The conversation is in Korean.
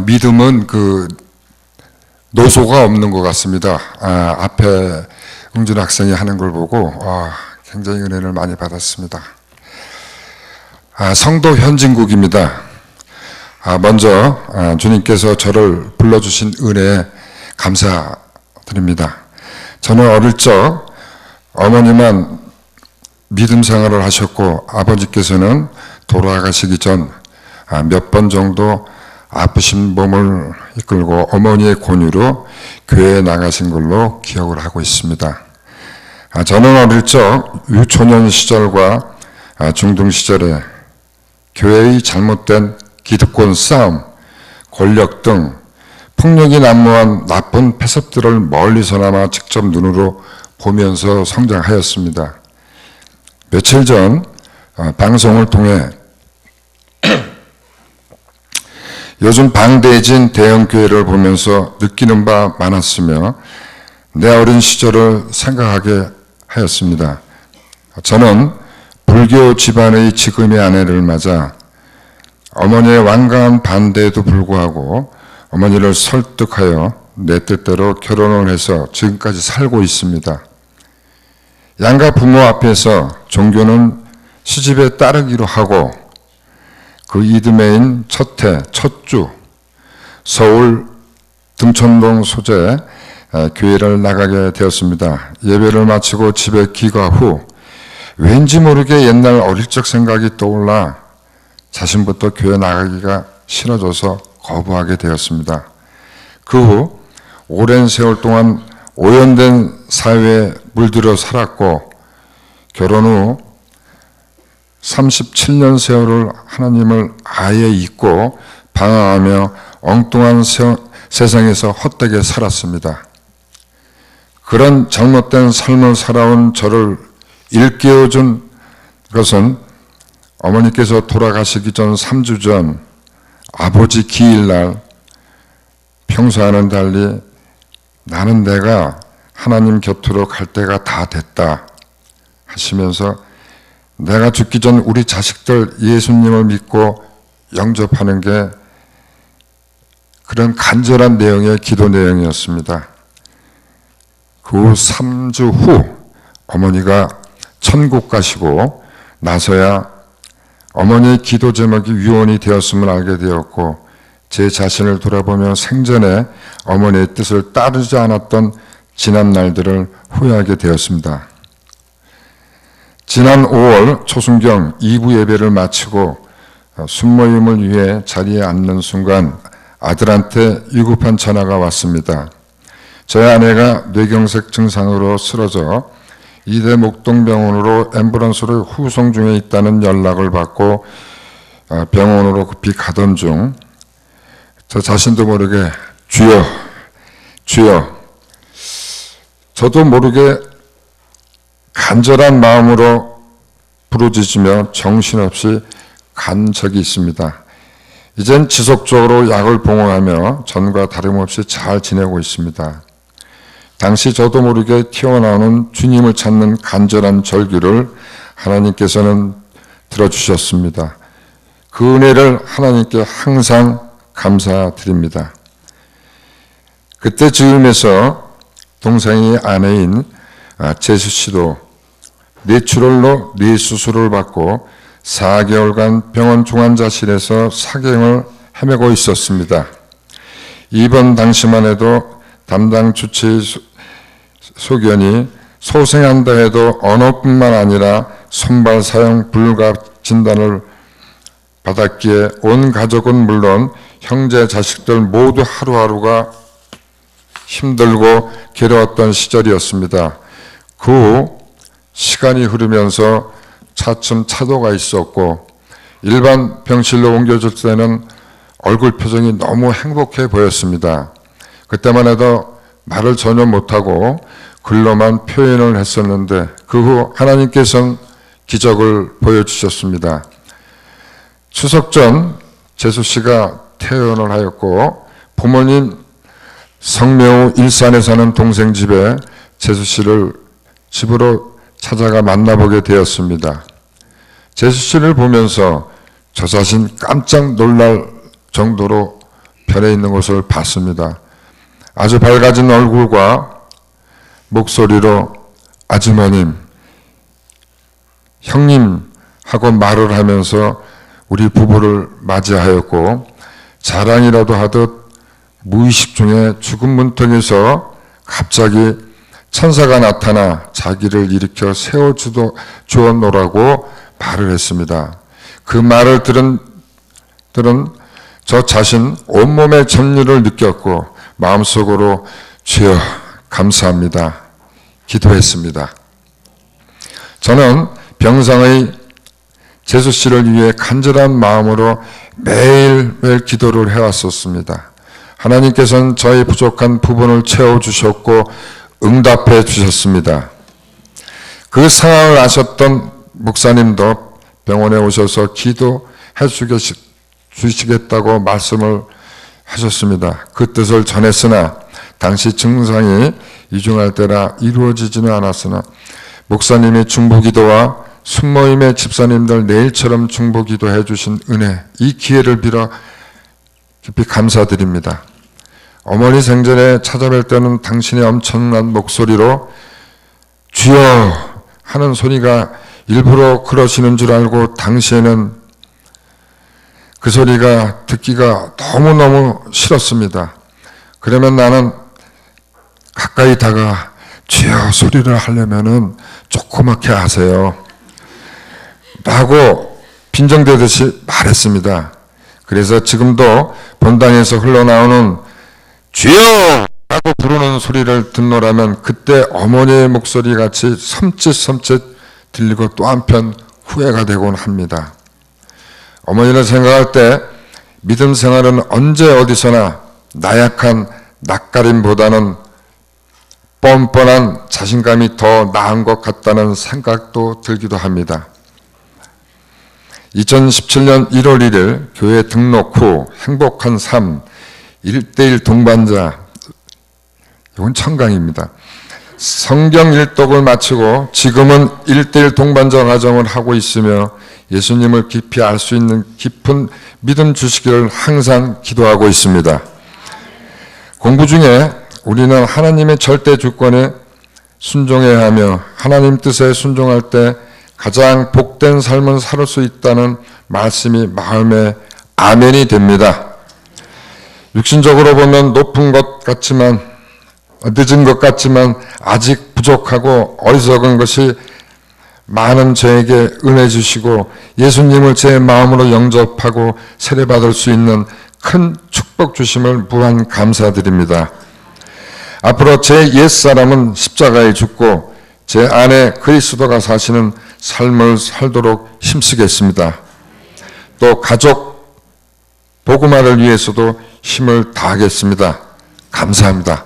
믿음은 노소가 없는 것 같습니다. 앞에 응준 학생이 하는 걸 보고 굉장히 은혜를 많이 받았습니다. 성도 현진국입니다. 먼저 주님께서 저를 불러주신 은혜에 감사드립니다. 저는 어릴 적 어머니만 믿음 생활을 하셨고 아버지께서는 돌아가시기 전 몇 번 정도 아프신 몸을 이끌고 어머니의 권유로 교회에 나가신 걸로 기억을 하고 있습니다. 저는 어릴 적 유초년 시절과 중등 시절에 교회의 잘못된 기득권 싸움, 권력 등 폭력이 난무한 나쁜 폐습들을 멀리서나마 직접 눈으로 보면서 성장하였습니다. 며칠 전 방송을 통해 요즘 방대해진 대형교회를 보면서 느끼는 바 많았으며 내 어린 시절을 생각하게 하였습니다. 저는 불교 집안의 지금의 아내를 맞아 어머니의 완강한 반대에도 불구하고 어머니를 설득하여 내 뜻대로 결혼을 해서 지금까지 살고 있습니다. 양가 부모 앞에서 종교는 시집에 따르기로 하고 그 이듬해인 첫해, 첫주 서울 등촌동 소재 교회를 나가게 되었습니다. 예배를 마치고 집에 귀가 후 왠지 모르게 옛날 어릴 적 생각이 떠올라 자신부터 교회 나가기가 싫어져서 거부하게 되었습니다. 그 후 오랜 세월 동안 오염된 사회에 물들어 살았고 결혼 후 37년 세월을 하나님을 아예 잊고 방황하며 엉뚱한 세상에서 헛되게 살았습니다. 그런 잘못된 삶을 살아온 저를 일깨워준 것은 어머니께서 돌아가시기 전 3주 전 아버지 기일날 평소와는 달리 나는 내가 하나님 곁으로 갈 때가 다 됐다 하시면서 내가 죽기 전 우리 자식들 예수님을 믿고 영접하는 게 그런 간절한 내용의 기도 내용이었습니다. 그 후 3주 후 어머니가 천국 가시고 나서야 어머니의 기도 제목이 유언이 되었음을 알게 되었고 제 자신을 돌아보며 생전에 어머니의 뜻을 따르지 않았던 지난 날들을 후회하게 되었습니다. 지난 5월 초순경 2부 예배를 마치고 순모임을 위해 자리에 앉는 순간 아들한테 위급한 전화가 왔습니다. 저희 아내가 뇌경색 증상으로 쓰러져 이대 목동병원으로 앰뷸런스로 후송 중에 있다는 연락을 받고 병원으로 급히 가던 중 저 자신도 모르게 주여, 주여, 저도 모르게 간절한 마음으로 부르짖으며 정신없이 간 적이 있습니다. 이젠 지속적으로 약을 복용하며 전과 다름없이 잘 지내고 있습니다. 당시 저도 모르게 튀어나오는 주님을 찾는 간절한 절규를 하나님께서는 들어주셨습니다. 그 은혜를 하나님께 항상 감사드립니다. 그때 즈음에서 동생의 아내인 제수 씨도 뇌출혈로 뇌 수술을 받고 4개월간 병원 중환자실에서 사경을 헤매고 있었습니다. 입원 당시만 해도 담당 주치의 소견이 소생한다 해도 언어뿐만 아니라 손발 사용 불가 진단을 받았기에 온 가족은 물론 형제 자식들 모두 하루하루가 힘들고 괴로웠던 시절이었습니다. 그 후 시간이 흐르면서 차츰 차도가 있었고 일반 병실로 옮겨질 때는 얼굴 표정이 너무 행복해 보였습니다. 그때만 해도 말을 전혀 못하고 글로만 표현을 했었는데 그 후 하나님께서는 기적을 보여주셨습니다. 추석 전 제수 씨가 퇴원을 하였고 부모님 성묘 일산에 사는 동생 집에 제수 씨를 집으로 찾아가 만나보게 되었습니다. 제수 씨를 보면서 저 자신 깜짝 놀랄 정도로 편에 있는 것을 봤습니다. 아주 밝아진 얼굴과 목소리로 아주머님, 형님 하고 말을 하면서 우리 부부를 맞이하였고, 자랑이라도 하듯 무의식 중에 죽은 문턱에서 갑자기 천사가 나타나 자기를 일으켜 세워주었노라고 말을 했습니다. 그 말을 들은 저 자신 온몸의 전율을 느꼈고 마음속으로 주여 감사합니다 기도했습니다. 저는 병상의 재수 씨를 위해 간절한 마음으로 매일매일 기도를 해왔었습니다. 하나님께서는 저의 부족한 부분을 채워주셨고 응답해 주셨습니다. 그 상황을 아셨던 목사님도 병원에 오셔서 기도해 주시겠다고 말씀을 하셨습니다. 그 뜻을 전했으나 당시 증상이 이중할 때라 이루어지지는 않았으나 목사님의 중보기도와 순모임의 집사님들 내일처럼 중보기도해 주신 은혜, 이 기회를 빌어 깊이 감사드립니다. 어머니 생전에 찾아뵐 때는 당신의 엄청난 목소리로 주여 하는 소리가 일부러 그러시는 줄 알고 당시에는 그 소리가 듣기가 너무너무 싫었습니다. 그러면 나는 가까이 다가 주여 소리를 하려면은 조그맣게 하세요 라고 빈정대듯이 말했습니다. 그래서 지금도 본당에서 흘러나오는 주여! 라고 부르는 소리를 듣노라면 그때 어머니의 목소리 같이 섬찟섬찟 들리고 또 한편 후회가 되곤 합니다. 어머니를 생각할 때 믿음 생활은 언제 어디서나 나약한 낯가림보다는 뻔뻔한 자신감이 더 나은 것 같다는 생각도 들기도 합니다. 2017년 1월 1일 교회 등록 후 행복한 삶 1:1 동반자, 이건 청강입니다. 성경 일독을 마치고 지금은 1:1 동반자 과정을 하고 있으며 예수님을 깊이 알 수 있는 깊은 믿음 주시기를 항상 기도하고 있습니다. 공부 중에 우리는 하나님의 절대 주권에 순종해야 하며 하나님 뜻에 순종할 때 가장 복된 삶을 살 수 있다는 말씀이 마음에 아멘이 됩니다. 육신적으로 보면 높은 것 같지만, 늦은 것 같지만 아직 부족하고 어리석은 것이 많은 저에게 은혜 주시고 예수님을 제 마음으로 영접하고 세례받을 수 있는 큰 축복 주심을 무한 감사드립니다. 앞으로 제 옛사람은 십자가에 죽고 제 안에 그리스도가 사시는 삶을 살도록 힘쓰겠습니다. 또 가족 복음화를 위해서도 힘을 다하겠습니다. 감사합니다.